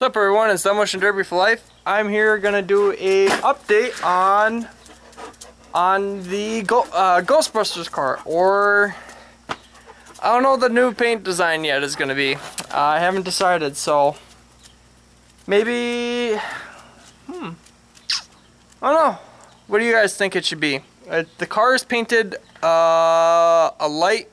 What's up, everyone? It's Demolition Derby for Life. I'm here gonna do a update on the Ghostbusters car, or I don't know what the new paint design yet is gonna be. I haven't decided, so maybe I don't know. What do you guys think it should be? The car is painted a light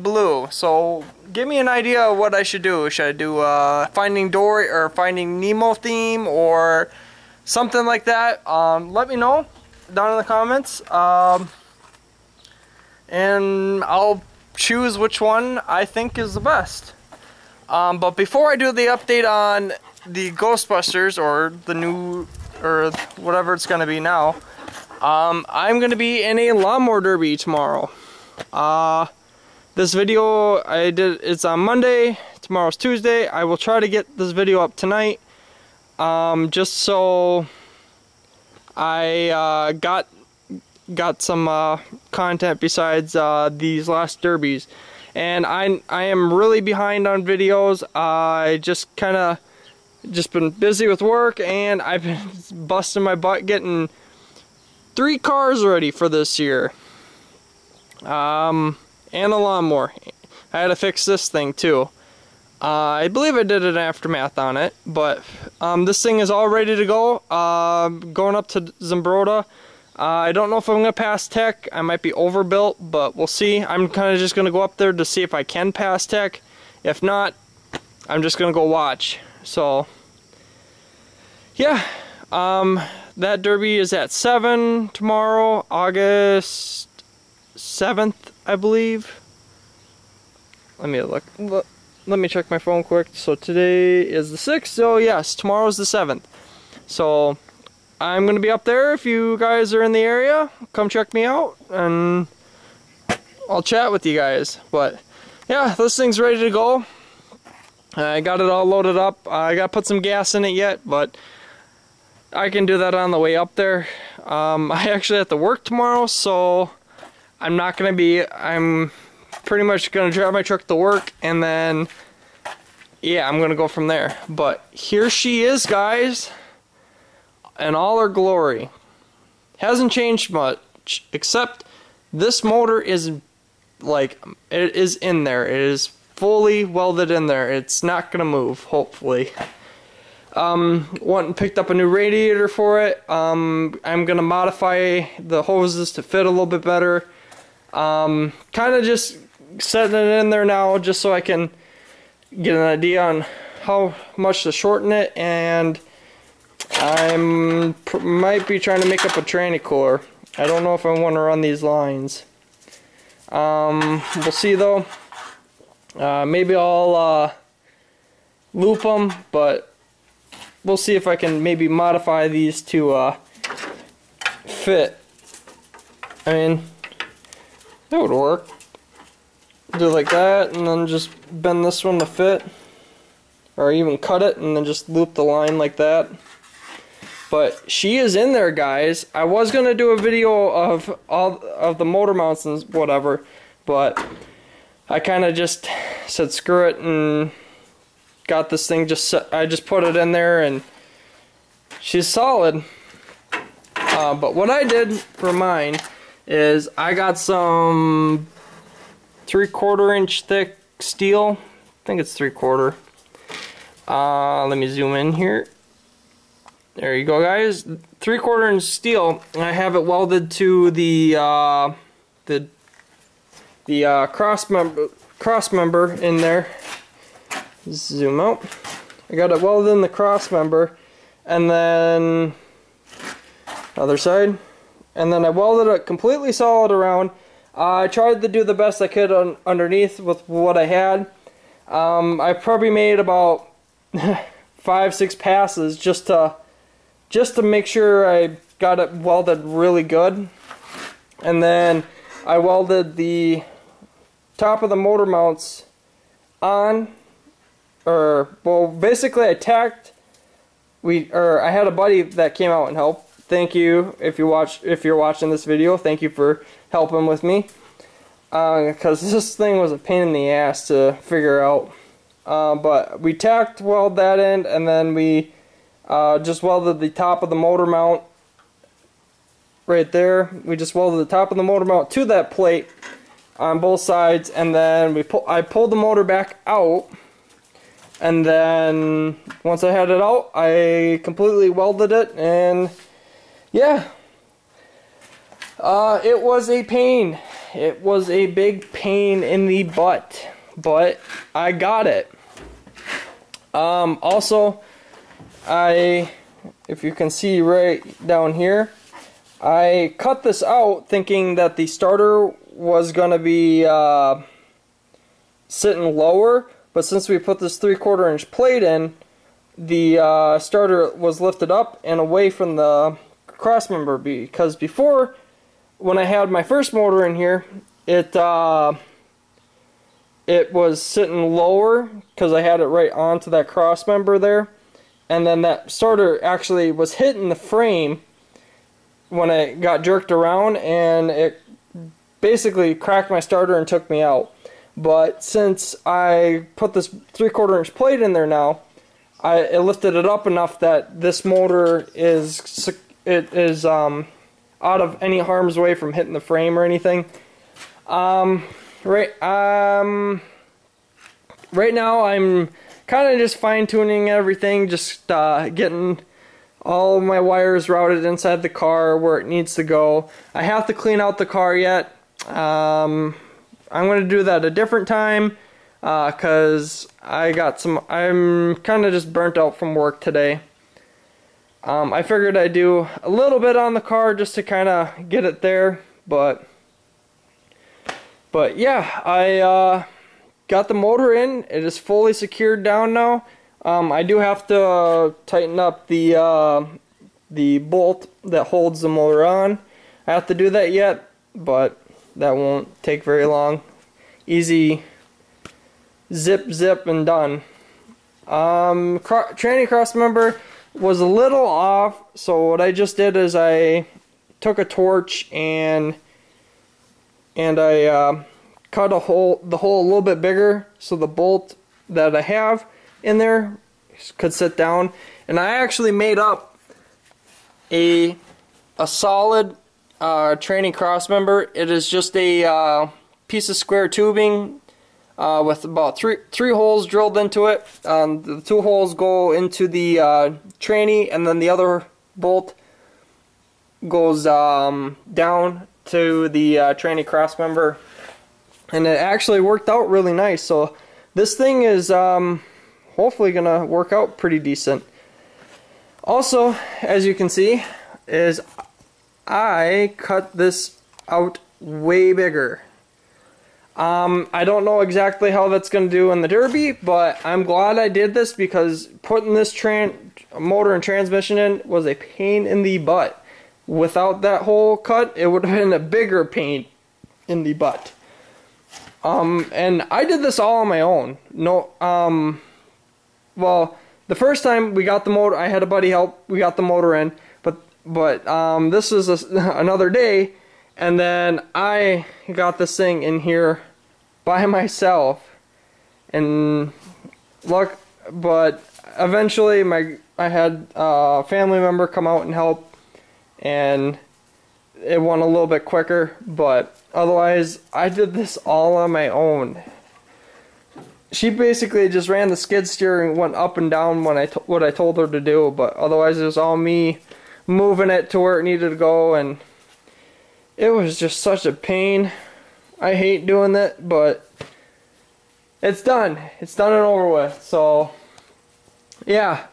blue. So give me an idea of what I should do. Should I do Finding Dory or Finding Nemo theme or something like that? Let me know down in the comments, and I'll choose which one I think is the best. But before I do the update on the Ghostbusters, or the new, or whatever it's gonna be now, I'm gonna be in a lawnmower derby tomorrow. This video it's on Monday, tomorrow's Tuesday. I will try to get this video up tonight, just so I got some content besides these last derbies. And I am really behind on videos. I just been busy with work, and I've been busting my butt getting 3 cars ready for this year. And a lawnmower. I had to fix this thing too. I believe I did an aftermath on it, but this thing is all ready to go. Going up to Zimbrota. I don't know if I'm going to pass tech. I might be overbuilt, but we'll see. I'm kind of just going to go up there to see if I can pass tech. If not, I'm just going to go watch. So, yeah. That derby is at 7 tomorrow, August 7th, I believe. Let me look. Let me check my phone quick. So today is the 6th. So yes, tomorrow's the 7th. So I'm going to be up there. If you guys are in the area, come check me out, and I'll chat with you guys. But yeah, this thing's ready to go. I got it all loaded up. I got to put some gas in it yet, but I can do that on the way up there. I actually have to work tomorrow, so I'm pretty much going to drive my truck to work, and then, yeah, I'm going to go from there. But here she is, guys, in all her glory. Hasn't changed much, except this motor is, like, it is in there. It is fully welded in there. It's not going to move, hopefully. Went and picked up a new radiator for it. I'm going to modify the hoses to fit a little bit better. Kind of just setting it in there now just so I can get an idea on how much to shorten it, and I might be trying to make up a tranny cooler. I don't know if I want to run these lines. We'll see though. Maybe I'll loop them, but we'll see if I can maybe modify these to fit. I mean, that would work. Do it like that, and then just bend this one to fit, or even cut it and then just loop the line like that. But she is in there, guys. I was gonna do a video of all of the motor mounts and whatever, but I kind of just said screw it and got this thing I just put it in there, and she's solid. But what I did for mine is I got some 3/4 inch thick steel. I think it's 3/4. Let me zoom in here. There you go, guys. 3/4 inch steel. And I have it welded to the cross member in there. Zoom out. I got it welded in the cross member, and then other side, and then I welded it completely solid around. I tried to do the best I could underneath with what I had. I probably made about 5-6 passes just to make sure I got it welded really good. And then I welded the top of the motor mounts on, well, basically I tacked. I had a buddy that came out and helped. Thank you if you're watching this video. Thank you for helping with me, because this thing was a pain in the ass to figure out. but we tacked weld that end, and then we just welded the top of the motor mount right there. We just welded the top of the motor mount to that plate on both sides, and then I pulled the motor back out, and then once I had it out, I completely welded it, and yeah, it was a pain. It was a big pain in the butt, but I got it. Also, if you can see right down here, I cut this out thinking that the starter was going to be sitting lower, but since we put this 3/4 inch plate in, the starter was lifted up and away from the crossmember, because before, when I had my first motor in here, it was sitting lower because I had it right onto that crossmember there, and then that starter actually was hitting the frame when I got jerked around, and it basically cracked my starter and took me out. But since I put this 3/4 inch plate in there now, it lifted it up enough that this motor is out of any harm's way from hitting the frame or anything. Right now I'm kind of just fine-tuning everything, just getting all my wires routed inside the car where it needs to go. I have to clean out the car yet. I'm going to do that a different time because I'm kind of just burnt out from work today. I figured I'd do a little bit on the car just to kind of get it there, but yeah, I got the motor in. It is fully secured down now. I do have to tighten up the bolt that holds the motor on. I have to do that yet, but that won't take very long. Easy, zip, zip, and done. Tranny crossmember was a little off, so what I just did is I took a torch and I cut the hole a little bit bigger so the bolt that I have in there could sit down, and I actually made up a solid tranny crossmember. It is just a piece of square tubing with about three holes drilled into it. The 2 holes go into the tranny, and then the other bolt goes down to the tranny crossmember, and it actually worked out really nice. So this thing is hopefully gonna work out pretty decent. Also, as you can see, is I cut this out way bigger. I don't know exactly how that's going to do in the Derby, but I'm glad I did this because putting this motor and transmission in was a pain in the butt. Without that hole cut, it would have been a bigger pain in the butt. And I did this all on my own. Well, the first time we got the motor, I had a buddy help. We got the motor in, but this is another day, and then I got this thing in here by myself, and but eventually I had a family member come out and help, and it went a little bit quicker, but otherwise I did this all on my own. She basically just ran the skid steer and went up and down what I told her to do, but otherwise it was all me moving it to where it needed to go, and it was just such a pain. I hate doing that, but it's done. It's done and over with. So yeah,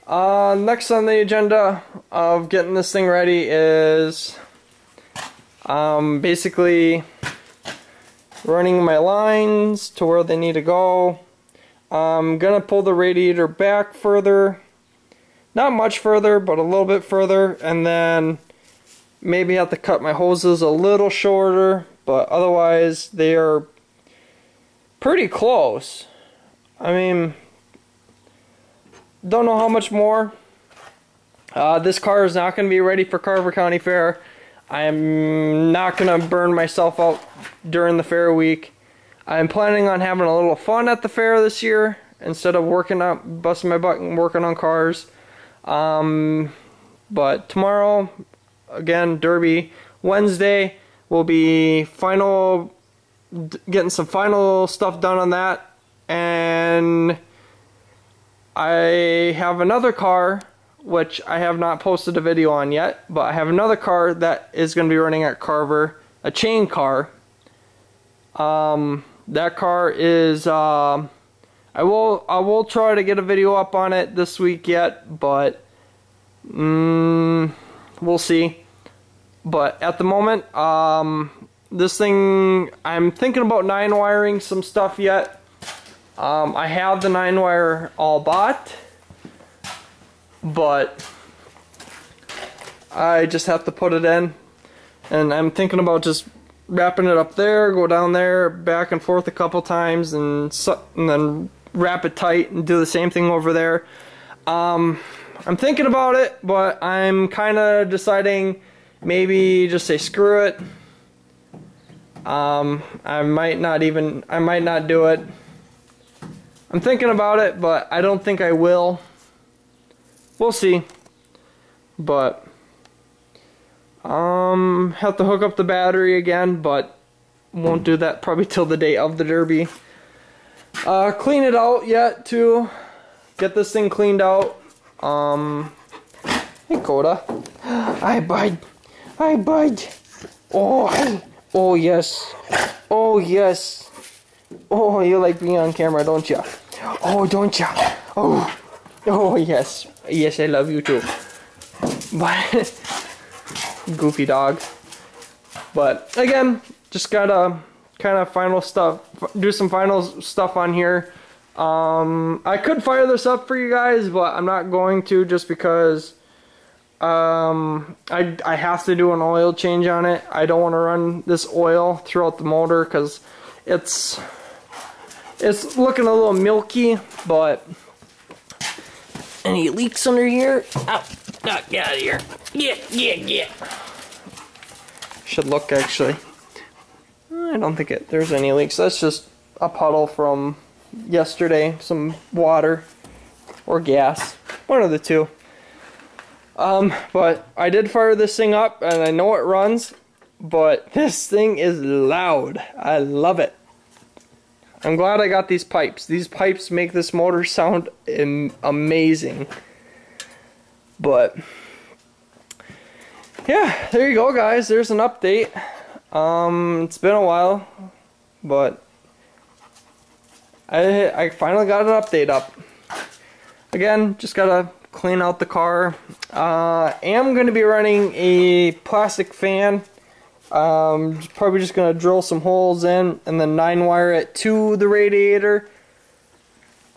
next on the agenda of getting this thing ready is basically running my lines to where they need to go. I'm gonna pull the radiator back further, not much further, but a little bit further, and then maybe have to cut my hoses a little shorter, but otherwise they are pretty close. I mean, don't know how much more. This car is not going to be ready for Carver County Fair. I am not going to burn myself out during the fair week. I'm planning on having a little fun at the fair this year instead of busting my butt and working on cars. But tomorrow, again, Derby. Wednesday will be getting some final stuff done on that. And I have another car, which I have not posted a video on yet, but I have another car that is going to be running at Carver, a chain car. That car is, I will try to get a video up on it this week yet, but we'll see. But at the moment, this thing, I'm thinking about 9-wiring some stuff yet. I have the 9-wire all bought, but I just have to put it in. And I'm thinking about just wrapping it up there, go down there, back and forth a couple times, and then wrap it tight and do the same thing over there. I'm thinking about it, but I'm kind of deciding maybe just say screw it. I might not do it. I'm thinking about it, but I don't think I will. We'll see. But have to hook up the battery again, but won't do that probably till the day of the Derby. Clean it out yet too. Get this thing cleaned out. Hey Coda. Hi bud. Hi bud. Oh yes. Oh yes. Oh, you like being on camera, don't you? Oh, don't you? Oh yes. Yes, I love you too. But goofy dog. But again, just gotta kind of do some final stuff on here. I could fire this up for you guys, but I'm not going to, just because I have to do an oil change on it. I don't want to run this oil throughout the motor because it's looking a little milky. But any leaks under here? Ow! Get out of here! Get! Should look actually. I don't think there's any leaks. That's just a puddle from yesterday. Some water or gas, one of the two. But I did fire this thing up, and I know it runs, but this thing is loud. I love it. I'm glad I got these pipes. These pipes make this motor sound amazing. But yeah, there you go, guys. There's an update. It's been a while, but I finally got an update up. Again, just gotta clean out the car. Am gonna be running a plastic fan. Probably just gonna drill some holes in and then 9-wire it to the radiator.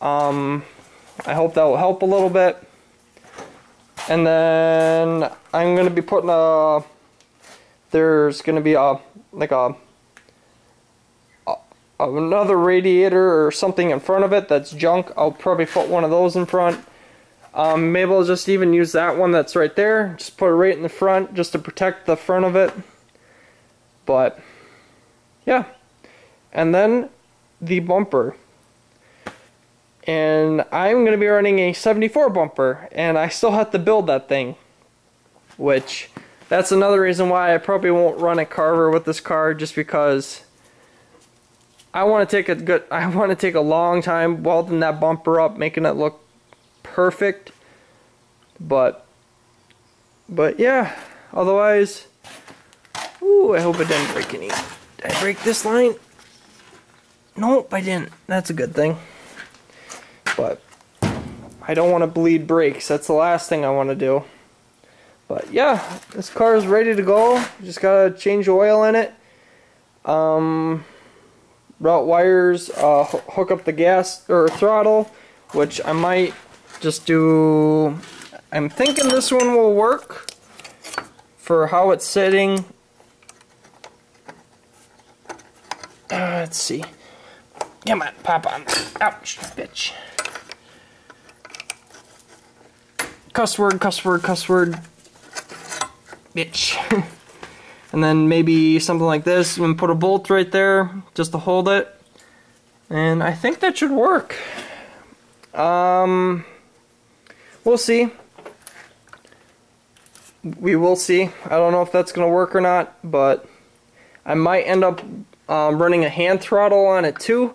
I hope that will help a little bit. And then I'm gonna be putting there's gonna be another radiator or something in front of it that's junk. I'll probably put one of those in front. Maybe I'll just even use that one that's right there. Just put it right in the front just to protect the front of it. But yeah, and then the bumper, and I'm going to be running a 74 bumper, and I still have to build that thing, which that's another reason why I probably won't run a Carver with this car, just because I want to take a long time welding that bumper up, making it look perfect. But yeah, otherwise, ooh, I hope I didn't break any. Did I break this line? Nope, I didn't. That's a good thing. But I don't want to bleed brakes. That's the last thing I want to do. But yeah, this car is ready to go. Just gotta change oil in it. Route wires, hook up the gas or throttle, which I might just do. I'm thinking this one will work for how it's sitting. Let's see. Come on, pop on. Ouch, bitch. Cuss word, cuss word, cuss word. Bitch. And then maybe something like this, and put a bolt right there just to hold it. And I think that should work. We'll see. We will see. I don't know if that's going to work or not, but I might end up running a hand throttle on it too,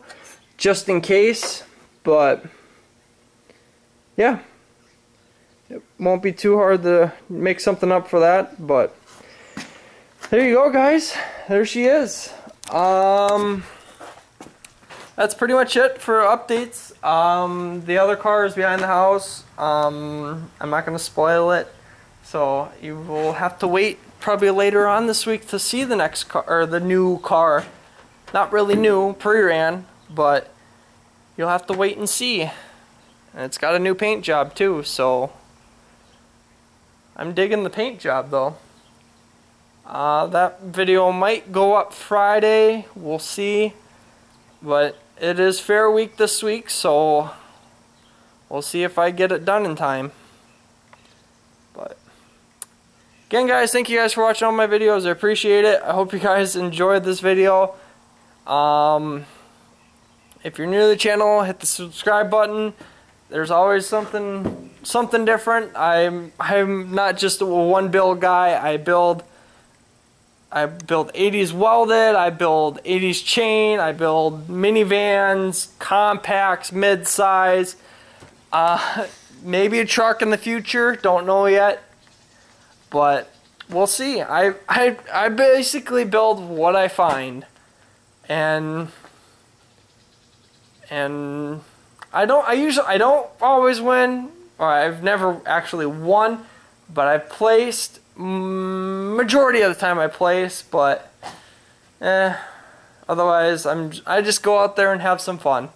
just in case. But yeah, it won't be too hard to make something up for that. But there you go, guys. There she is. That's pretty much it for updates. The other car is behind the house. I'm not going to spoil it, so you will have to wait probably later on this week to see the next car, or the new car. Not really new, pre-ran, but you'll have to wait and see. And it's got a new paint job too, so I'm digging the paint job though. That video might go up Friday, we'll see, but it is fair week this week, so we'll see if I get it done in time. But again, guys, thank you guys for watching all my videos. I appreciate it. I hope you guys enjoyed this video. If you're new to the channel, hit the subscribe button. There's always something different. I'm not just a one build guy. I build 80's welded, I build 80's chain, I build minivans, compacts, mid-size, maybe a truck in the future, don't know yet, but we'll see. I basically build what I find, and I don't always win, or I've never actually won, but I've placed. Majority of the time I place, but otherwise I just go out there and have some fun.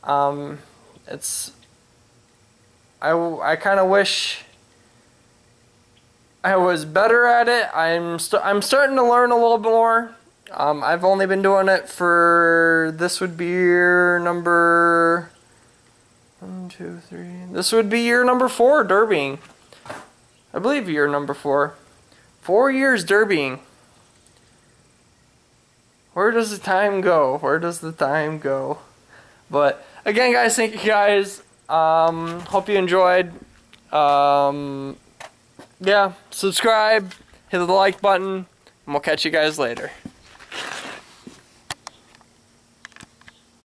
I kind of wish I was better at it. I'm starting to learn a little bit more. I've only been doing it for, this would be year number 1, 2, 3. This would be year number 4 derbying. I believe year number 4. 4 years derbying. Where does the time go? Where does the time go? But again, guys, thank you guys. Hope you enjoyed. Yeah, subscribe, hit the like button, and we'll catch you guys later.